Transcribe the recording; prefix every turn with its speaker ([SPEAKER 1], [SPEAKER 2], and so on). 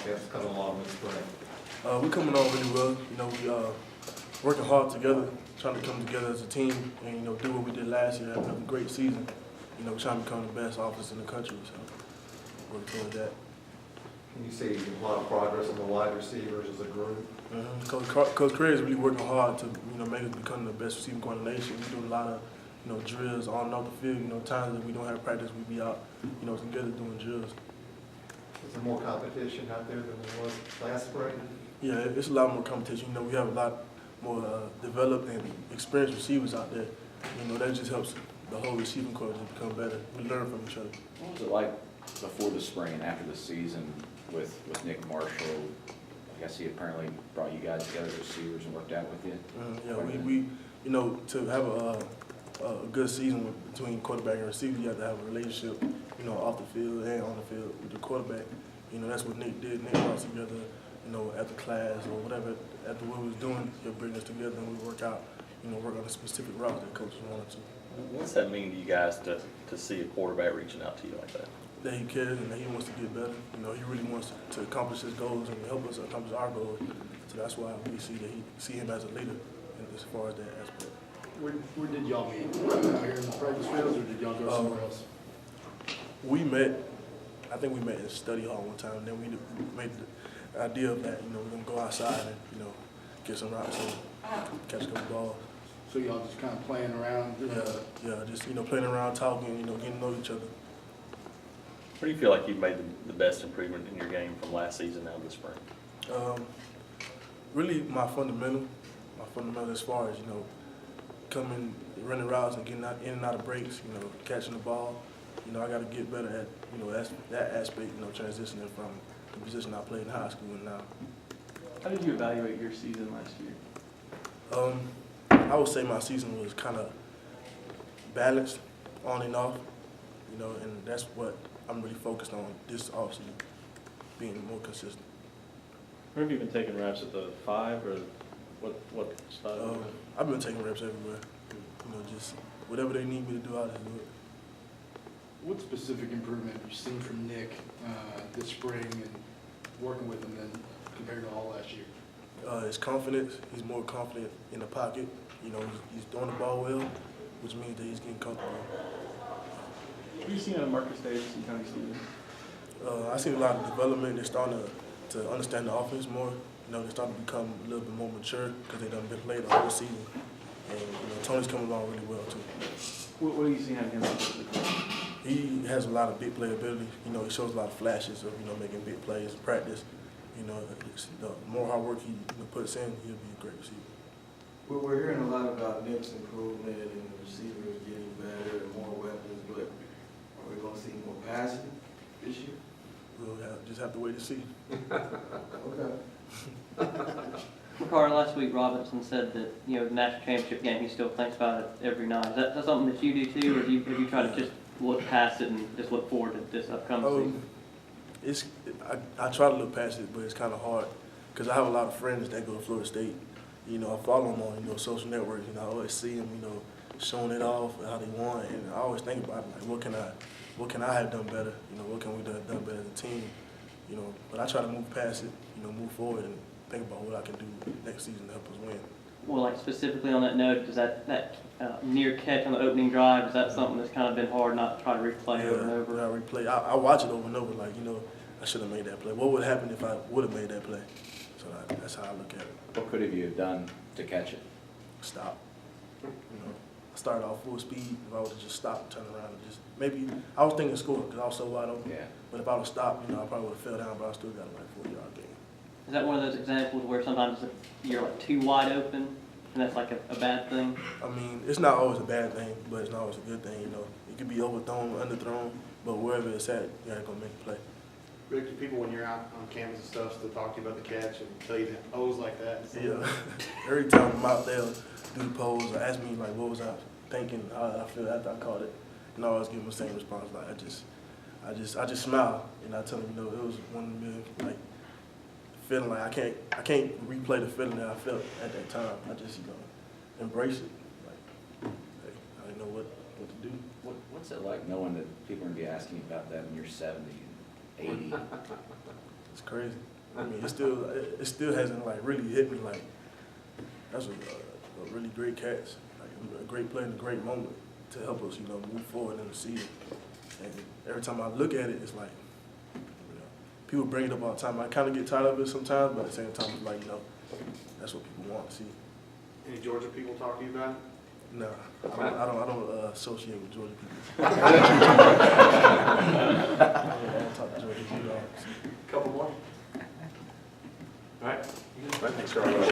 [SPEAKER 1] camps coming along this spring?
[SPEAKER 2] We're coming on really well. We working hard together, trying to come together as a team and, do what we did last year, have a great season. We're trying to become the best offense in the country, so working towards that.
[SPEAKER 1] Can you see a lot of progress in the wide receivers as a group?
[SPEAKER 2] Coach Craig is really working hard to, make us become the best receiving corps in the nation. We do a lot of, drills on and off the field. Times that we don't have practice, we be out, together doing drills.
[SPEAKER 1] Is there more competition out there than there was last spring?
[SPEAKER 2] Yeah, it's a lot more competition. We have a lot more developed and experienced receivers out there. That just helps the whole receiving corps to become better. We learn from each other.
[SPEAKER 3] What was it like before the spring and after the season with Nick Marshall? I guess he apparently brought you guys together as receivers and worked out with you.
[SPEAKER 2] Yeah, we to have a good season between quarterback and receiver, you have to have a relationship, off the field and on the field with the quarterback. That's what Nick did. Nick brought us together, after class or whatever, after what we was doing, he'll bring us together and we work out, work on the specific routes that coaches wanted to.
[SPEAKER 4] What's that mean to you guys to see a quarterback reaching out to you like that?
[SPEAKER 2] That he cares and that he wants to get better. He really wants to accomplish his goals and help us accomplish our goals. So that's why we see him as a leader as far as that aspect.
[SPEAKER 5] Where did y'all meet? Out here in the practice fields, or did y'all go somewhere else?
[SPEAKER 2] We met, I think we met in the study hall one time, and then we made the idea of that, we're going to go outside and, get some routes and catch a couple balls.
[SPEAKER 5] So y'all just kind of playing around?
[SPEAKER 2] Yeah, just, playing around, talking, getting to know each other.
[SPEAKER 4] Where do you feel like you've made the best improvement in your game from last season now this spring?
[SPEAKER 2] Really my fundamental as far as, coming, running routes and getting in and out of breaks, catching the ball. I got to get better at, that aspect, transitioning from the position I played in high school and now.
[SPEAKER 6] How did you evaluate your season last year?
[SPEAKER 2] I would say my season was kind of balanced, on and off, and that's what I'm really focused on this offseason, being more consistent.
[SPEAKER 6] Where have you been taking reps at the 5 or what style?
[SPEAKER 2] I've been taking reps everywhere. Just whatever they need me to do, I'll just do it.
[SPEAKER 5] What specific improvement have you seen from Nick this spring and working with him than compared to all last year?
[SPEAKER 2] His confidence. He's more confident in the pocket. He's throwing the ball well, which means that he's getting comfortable.
[SPEAKER 6] What are you seeing out of Marcus Davis and Tony Stevens?
[SPEAKER 2] I've seen a lot of development. They're starting to understand the offense more. They're starting to become a little bit more mature because they've been playing the whole season. And Tony's coming along really well too.
[SPEAKER 6] What are you seeing out of him?
[SPEAKER 2] He has a lot of big playability. He shows a lot of flashes of making big plays in practice. The more hard work he puts in, he'll be a great receiver.
[SPEAKER 7] Well, we're hearing a lot about Nick's improvement and the receivers getting better and more weapons, but are we going to see more passing this year?
[SPEAKER 2] We'll just have to wait and see.
[SPEAKER 7] Okay.
[SPEAKER 8] Ricardo, last week Robinson said that, the national championship game, he still thinks about it every night. Is that something that you do too, or have you tried to just look past it and just look forward to this upcoming season?
[SPEAKER 2] I try to look past it, but it's kind of hard because I have a lot of friends that go to Florida State. I follow them on, social networks. I always see them, showing it off how they want, and I always think about it, like, what can I have done better? What can we have done better as a team? But I try to move past it, move forward and think about what I can do next season to help us win.
[SPEAKER 8] Well, like specifically on that note, does that near catch on the opening drive, is that something that's kind of been hard not to try to replay over and over?
[SPEAKER 2] I replay. I watch it over and over, like, I should have made that play. What would happen if I would have made that play? So that's how I look at it.
[SPEAKER 3] What could have you done to catch it?
[SPEAKER 2] Stop. I started off full speed. If I would have just stopped, turned around, and just maybe I was thinking score because I was so wide open.
[SPEAKER 3] Yeah.
[SPEAKER 2] But if I would have stopped, I probably would have fell down, but I still got a like 40-yard gain.
[SPEAKER 8] Is that one of those examples where sometimes you're like too wide open and that's like a bad thing?
[SPEAKER 2] I mean, it's not always a bad thing, but it's not always a good thing. It could be overthrown, underthrown, but wherever it's at, you gotta go make a play.
[SPEAKER 9] Rick, do people when you're out on campus and stuff still talk to you about the catch and tell you the O's like that?
[SPEAKER 2] Yeah. Every time I'm out there, do the pose or ask me like what was I thinking, how I feel after I caught it, and I always give them the same response. Like I just smile and I tell them, it was one of the million, like feeling like I can't replay the feeling that I felt at that time. I just embrace it. Like, hey, I didn't know what to do.
[SPEAKER 3] What's it like knowing that people are going to be asking you about that when you're 70 and 80?
[SPEAKER 2] It's crazy. I mean, it still hasn't like really hit me like that's a really great catch, like a great play and a great moment to help us, you know, move forward in the season. And every time I look at it, it's like, you know, people bring it up all the time. I kind of get tired of it sometimes, but at the same time, it's like, you know, that's what people want to see.
[SPEAKER 9] Any Georgia people talk to you about it?
[SPEAKER 2] No, I don't associate with Georgia people.